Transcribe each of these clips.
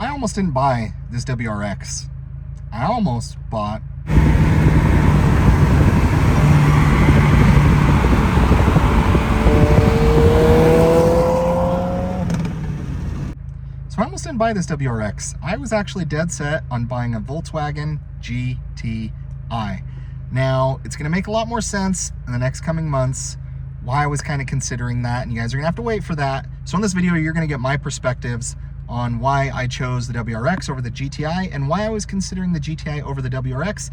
I almost didn't buy this WRX. I almost bought I almost didn't buy this WRX. I was actually dead set on buying a Volkswagen GTI. Now, it's gonna make a lot more sense in the next coming months why I was kind of considering that, and you guys are gonna have to wait for that. So in this video, you're gonna get my perspectives on why I chose the WRX over the GTI and why I was considering the GTI over the WRX.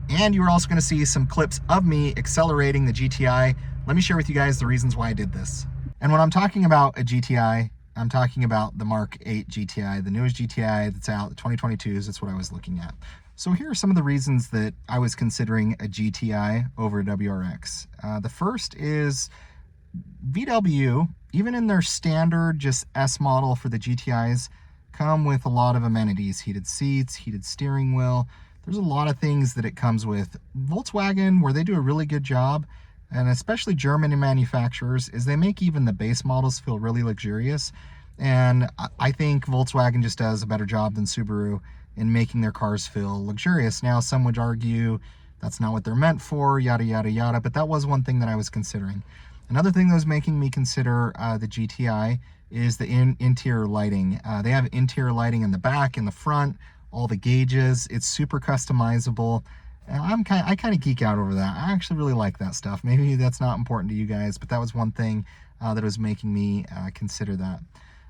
And you're also gonna see some clips of me accelerating the GTI. Let me share with you guys the reasons why I did this. And when I'm talking about a GTI, I'm talking about the MK8 GTI, the newest GTI that's out, the 2022s. That's what I was looking at. So here are some of the reasons that I was considering a GTI over a WRX. The first is VW, even in their standard just S model for the GTIs, come with a lot of amenities: heated seats, heated steering wheel. There's a lot of things that it comes with. Volkswagen, where they do a really good job, and especially German manufacturers, is they make even the base models feel really luxurious. And I think Volkswagen just does a better job than Subaru in making their cars feel luxurious. Now, some would argue that's not what they're meant for, yada, yada, yada, but that was one thing that I was considering. Another thing that was making me consider the GTI is the interior lighting. They have interior lighting in the back, in the front, all the gauges. It's super customizable. And I kind of geek out over that. I actually really like that stuff. Maybe that's not important to you guys, but that was one thing that was making me consider that.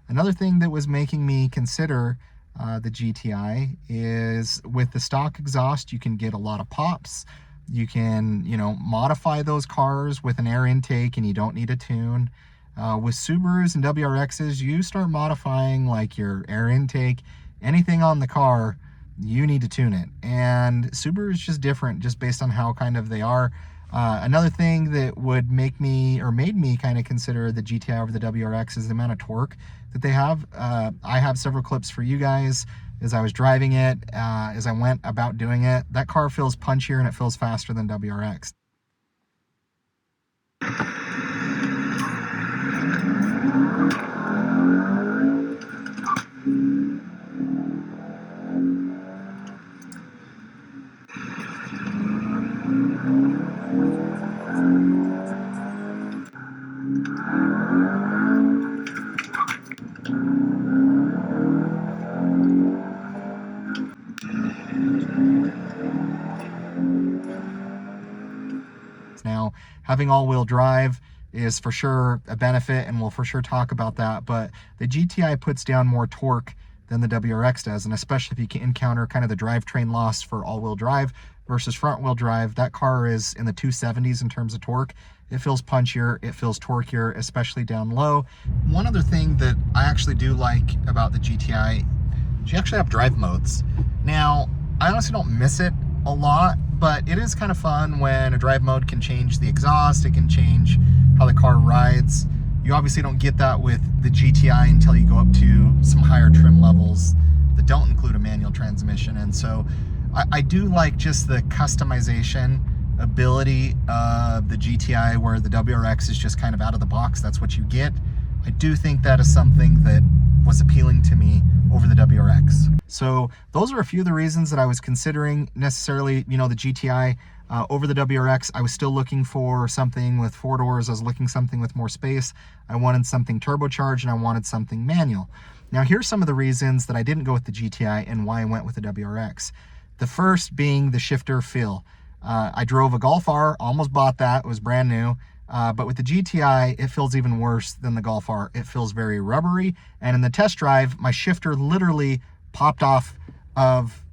Another thing that was making me consider the GTI is with the stock exhaust, you can get a lot of pops. You can, modify those cars with an air intake and you don't need a tune. With Subarus and WRXs, you start modifying like your air intake, anything on the car, you need to tune it. And Subaru is just different just based on how kind of they are. Another thing that would make me, or made me kind of consider the GTI over the WRX is the amount of torque that they have. I have several clips for you guys as I was driving it, as I went about doing it. That car feels punchier and it feels faster than WRX. Now, having all-wheel drive is for sure a benefit, and we'll for sure talk about that, but the GTI puts down more torque than the WRX does, and especially if you can encounter kind of the drivetrain loss for all-wheel drive versus front-wheel drive. That car is in the 270s in terms of torque. It feels punchier, it feels torqueier, especially down low. One other thing that I actually do like about the GTI, you actually have drive modes. Now, I honestly don't miss it a lot, but it is kind of fun when a drive mode can change the exhaust, it can change how the car rides. You obviously don't get that with the GTI until you go up to some higher trim levels that don't include a manual transmission. And so I do like just the customization ability of the GTI, where the WRX is just kind of out of the box. That's what you get. I do think that is something that was appealing to me over the WRX. So those are a few of the reasons that I was considering necessarily, the GTI over the WRX. I was still looking for something with 4 doors. I was looking something with more space. I wanted something turbocharged and I wanted something manual. Now here's some of the reasons that I didn't go with the GTI and why I went with the WRX. The first being the shifter feel. I drove a Golf R, almost bought that, it was brand new. But with the GTI, it feels even worse than the Golf R. It feels very rubbery, and in the test drive, my shifter literally popped off of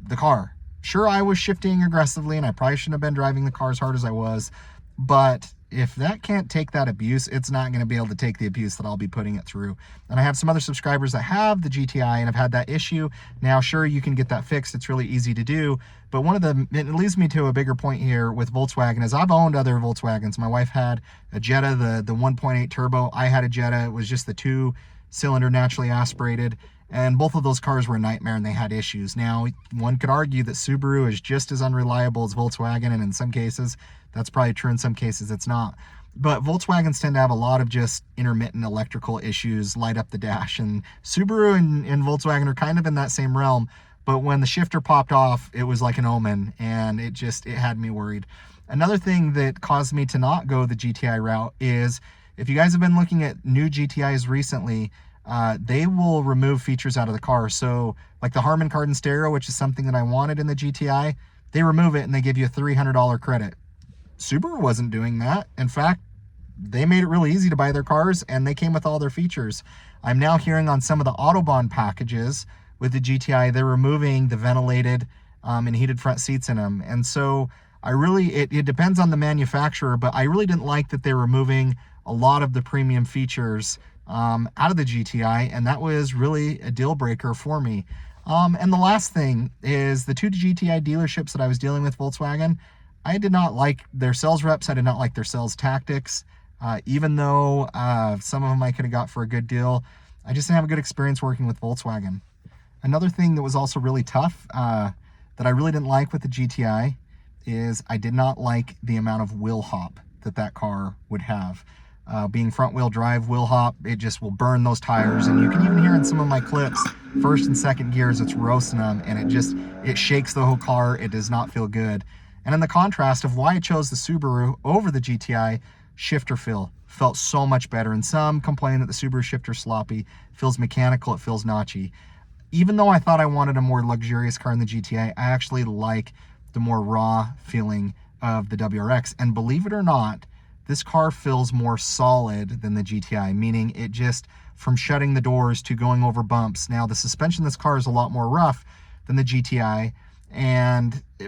the car. Sure, I was shifting aggressively, and I probably shouldn't have been driving the car as hard as I was, but if that can't take that abuse, it's not going to be able to take the abuse that I'll be putting it through. And I have some other subscribers that have the GTI and have had that issue. Now, sure, you can get that fixed. It's really easy to do. But it leads me to a bigger point here with Volkswagen, is I've owned other Volkswagens. My wife had a Jetta, the 1.8 turbo. I had a Jetta. It was just the 2-cylinder naturally aspirated. And both of those cars were a nightmare and they had issues. Now, one could argue that Subaru is just as unreliable as Volkswagen, and in some cases, that's probably true, in some cases it's not. But Volkswagens tend to have a lot of just intermittent electrical issues, light up the dash, and Subaru and Volkswagen are kind of in that same realm. But when the shifter popped off, it was like an omen, and it had me worried. Another thing that caused me to not go the GTI route is, if you guys have been looking at new GTIs recently, they will remove features out of the car. So like the Harman Kardon stereo, which is something that I wanted in the GTI, they remove it and they give you a $300 credit. Subaru wasn't doing that. In fact, they made it really easy to buy their cars, and they came with all their features. I'm now hearing on some of the Autobahn packages with the GTI, they're removing the ventilated and heated front seats in them. And so it depends on the manufacturer, but I really didn't like that they're removing a lot of the premium features out of the GTI, and that was really a deal breaker for me. And the last thing is the two GTI dealerships that I was dealing with, Volkswagen, I did not like their sales reps. I did not like their sales tactics. Even though some of them I could have got for a good deal, I just didn't have a good experience working with Volkswagen. Another thing that was also really tough that I really didn't like with the GTI is I did not like the amount of wheel hop that car would have. Being front wheel drive, wheel hop, it just will burn those tires. And you can even hear in some of my clips, first and second gears, it's roasting them, and it shakes the whole car. It does not feel good. And in the contrast of why I chose the Subaru over the GTI, shifter feel felt so much better. And some complain that the Subaru shifter sloppy, feels mechanical, it feels notchy. Even though I thought I wanted a more luxurious car in the GTI, I actually like the more raw feeling of the WRX. And believe it or not, this car feels more solid than the GTI, meaning it just, from shutting the doors to going over bumps. Now the suspension in this car is a lot more rough than the GTI,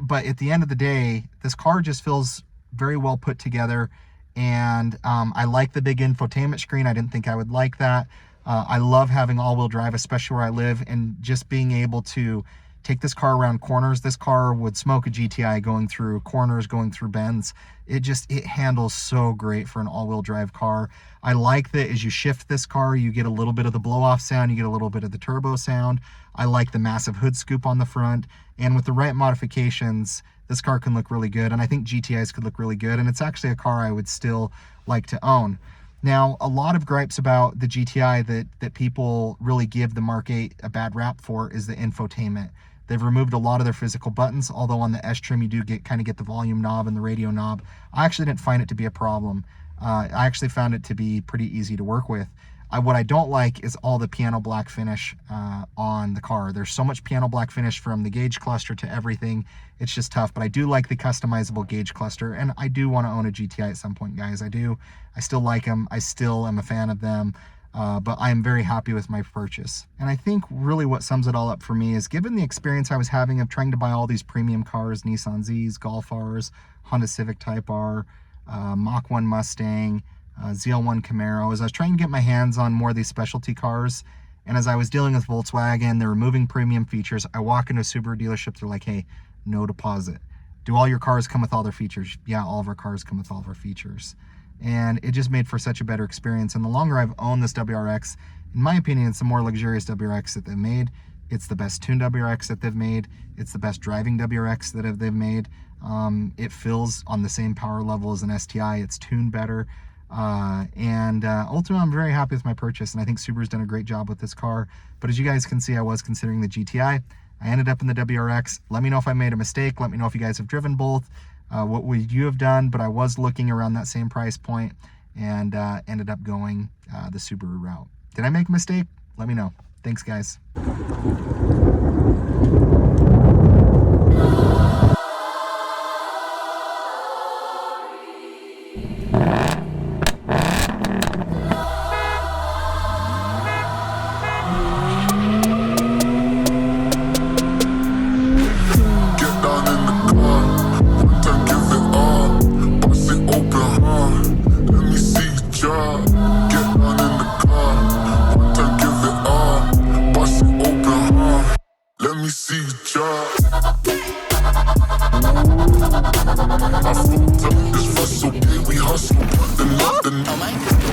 but at the end of the day, this car just feels very well put together. And I like the big infotainment screen. I didn't think I would like that. I love having all-wheel drive, especially where I live, and just being able to take this car around corners. This car would smoke a GTI going through corners, going through bends. It handles so great for an all-wheel drive car. I like that as you shift this car, you get a little bit of the blow-off sound, you get a little bit of the turbo sound. I like the massive hood scoop on the front, and with the right modifications, this car can look really good, and I think GTIs could look really good, and it's actually a car I would still like to own. Now, a lot of gripes about the GTI that people really give the Mark 8 a bad rap for is the infotainment. They've removed a lot of their physical buttons, although on the S trim you do kind of get the volume knob and the radio knob. I actually didn't find it to be a problem. I actually found it to be pretty easy to work with. What I don't like is all the piano black finish on the car. There's so much piano black finish from the gauge cluster to everything. It's just tough, but I do like the customizable gauge cluster, and I do want to own a GTI at some point, guys. I do. I still like them. I still am a fan of them, but I am very happy with my purchase. And I think really what sums it all up for me is, given the experience I was having of trying to buy all these premium cars, Nissan Zs, Golf Rs, Honda Civic Type R, Mach 1 Mustang, ZL1 Camaro, as I was trying to get my hands on more of these specialty cars, and as I was dealing with Volkswagen, they're removing premium features. I walk into a Subaru dealership, they're like, hey, no deposit. Do all your cars come with all their features? Yeah, all of our cars come with all of our features. And it just made for such a better experience. And the longer I've owned this WRX, in my opinion, it's the more luxurious WRX that they've made. It's the best tuned WRX that they've made. It's the best driving WRX that they've made. It feels on the same power level as an STI. It's tuned better. Ultimately, I'm very happy with my purchase, and I think Subaru's done a great job with this car. But as you guys can see, I was considering the GTI. I ended up in the WRX. Let me know if I made a mistake. Let me know if you guys have driven both. What would you have done? But I was looking around that same price point and ended up going the Subaru route. Did I make a mistake? Let me know. Thanks, guys. Let me see you try. I fucked up, this was okay, we hustle, but the nothing.